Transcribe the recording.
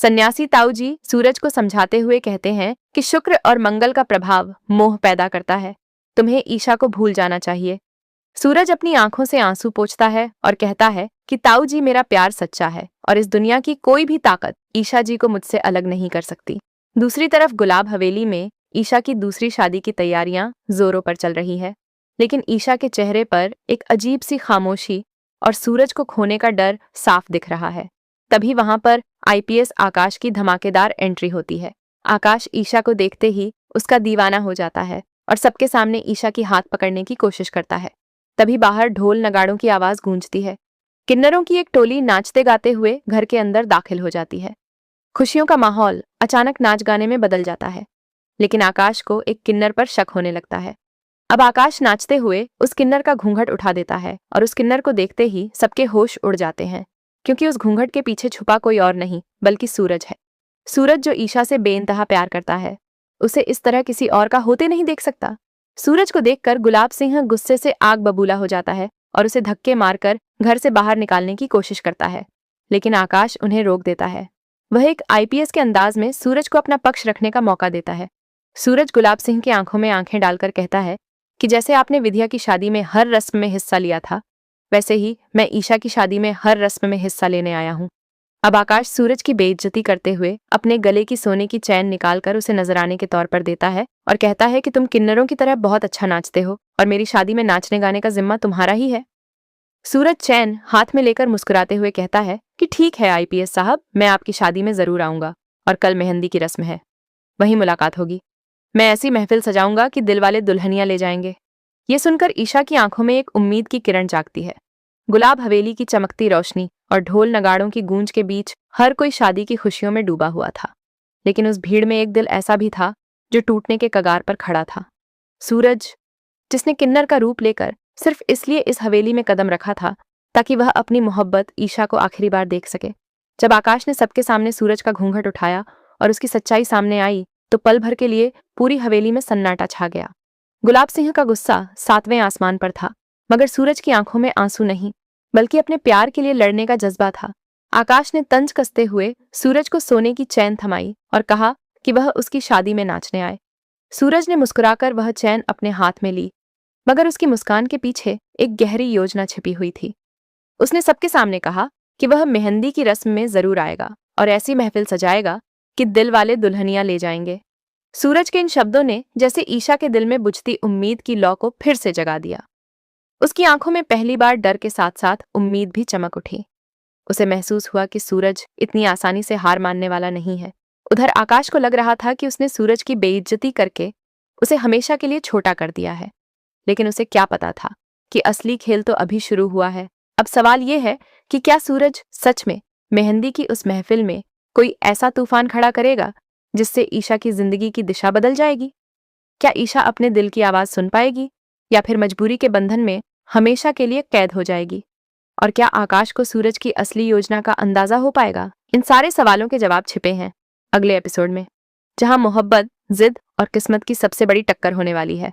सन्यासी ताऊ जी सूरज को समझाते हुए कहते हैं कि शुक्र और मंगल का प्रभाव मोह पैदा करता है। तुम्हें ईशा को भूल जाना चाहिए। सूरज अपनी आंखों से आंसू पोंछता है और कहता है कि ताऊ जी, मेरा प्यार सच्चा है और इस दुनिया की कोई भी ताकत ईशा जी को मुझसे अलग नहीं कर सकती। दूसरी तरफ गुलाब हवेली में ईशा की दूसरी शादी की तैयारियां जोरों पर चल रही है, लेकिन ईशा के चेहरे पर एक अजीब सी खामोशी और सूरज को खोने का डर साफ दिख रहा है। तभी वहां पर आईपीएस आकाश की धमाकेदार एंट्री होती है। आकाश ईशा को देखते ही उसका दीवाना हो जाता है और सबके सामने ईशा की हाथ पकड़ने की कोशिश करता है। तभी बाहर ढोल नगाड़ों की आवाज गूंजती है। किन्नरों की एक टोली नाचते गाते हुए घर के अंदर दाखिल हो जाती है। खुशियों का माहौल अचानक नाच गाने में बदल जाता है, लेकिन आकाश को एक किन्नर पर शक होने लगता है। अब आकाश नाचते हुए उस किन्नर का घूंघट उठा देता है और उस किन्नर को देखते ही सबके होश उड़ जाते हैं, क्योंकि उस घूंघट के पीछे छुपा कोई और नहीं बल्कि सूरज है। सूरज जो ईशा से बेइंतहा प्यार करता है, उसे इस तरह किसी और का होते नहीं देख सकता। सूरज को देखकर गुलाब सिंह गुस्से से आग बबूला हो जाता है और उसे धक्के मारकर घर से बाहर निकालने की कोशिश करता है, लेकिन आकाश उन्हें रोक देता है। वह एक आईपीएस के अंदाज में सूरज को अपना पक्ष रखने का मौका देता है। सूरज गुलाब सिंह की आंखों में आंखें डालकर कहता है कि जैसे आपने विद्या की शादी में हर रस्म में हिस्सा लिया था, वैसे ही मैं ईशा की शादी में हर रस्म में हिस्सा लेने आया हूँ। अब आकाश सूरज की बेइज्जती करते हुए अपने गले की सोने की चैन निकालकर उसे नजराने के तौर पर देता है और कहता है कि तुम किन्नरों की तरह बहुत अच्छा नाचते हो और मेरी शादी में नाचने गाने का जिम्मा तुम्हारा ही है। सूरज चैन हाथ में लेकर मुस्कुराते हुए कहता है कि ठीक है आईपीएस साहब, मैं आपकी शादी में जरूर आऊंगा और कल मेहंदी की रस्म है, वहीं मुलाकात होगी। मैं ऐसी महफिल सजाऊंगा कि दिल वाले दुल्हनियां ले जाएंगे। ये सुनकर ईशा की आंखों में एक उम्मीद की किरण जागती है। गुलाब हवेली की चमकती रोशनी और ढोल नगाड़ों की गूंज के बीच हर कोई शादी की खुशियों में डूबा हुआ था, लेकिन उस भीड़ में एक दिल ऐसा भी था जो टूटने के कगार पर खड़ा था। सूरज, जिसने किन्नर का रूप लेकर सिर्फ इसलिए इस हवेली में कदम रखा था ताकि वह अपनी मोहब्बत ईशा को आखिरी बार देख सके। जब आकाश ने सबके सामने सूरज का घूंघट उठाया और उसकी सच्चाई सामने आई, तो पल भर के लिए पूरी हवेली में सन्नाटा छा गया। गुलाब सिंह का गुस्सा 7वें आसमान पर था, मगर सूरज की आंखों में आंसू नहीं, बल्कि अपने प्यार के लिए लड़ने का जज्बा था। आकाश ने तंज कसते हुए सूरज को सोने की चैन थमाई और कहा कि वह उसकी शादी में नाचने आए। सूरज ने मुस्कुराकर वह चैन अपने हाथ में ली, मगर उसकी मुस्कान के पीछे एक गहरी योजना छिपी हुई थी। उसने सबके सामने कहा कि वह मेहंदी की रस्म में जरूर आएगा और ऐसी महफिल सजाएगा कि दिल वाले दुल्हनियां ले जाएंगे। सूरज के इन शब्दों ने जैसे ईशा के दिल में बुझती उम्मीद की लौ को फिर से जगा दिया। उसकी आंखों में पहली बार डर के साथ साथ उम्मीद भी चमक उठी। उसे महसूस हुआ कि सूरज इतनी आसानी से हार मानने वाला नहीं है। उधर आकाश को लग रहा था कि उसने सूरज की बेइज्जती करके उसे हमेशा के लिए छोटा कर दिया है, लेकिन उसे क्या पता था कि असली खेल तो अभी शुरू हुआ है। अब सवाल यह है कि क्या सूरज सच में मेहंदी की उस महफिल में कोई ऐसा तूफान खड़ा करेगा जिससे ईशा की जिंदगी की दिशा बदल जाएगी? क्या ईशा अपने दिल की आवाज सुन पाएगी, या फिर मजबूरी के बंधन में हमेशा के लिए कैद हो जाएगी? और क्या आकाश को सूरज की असली योजना का अंदाजा हो पाएगा? इन सारे सवालों के जवाब छिपे हैं अगले एपिसोड में, जहां मोहब्बत, जिद और किस्मत की सबसे बड़ी टक्कर होने वाली है।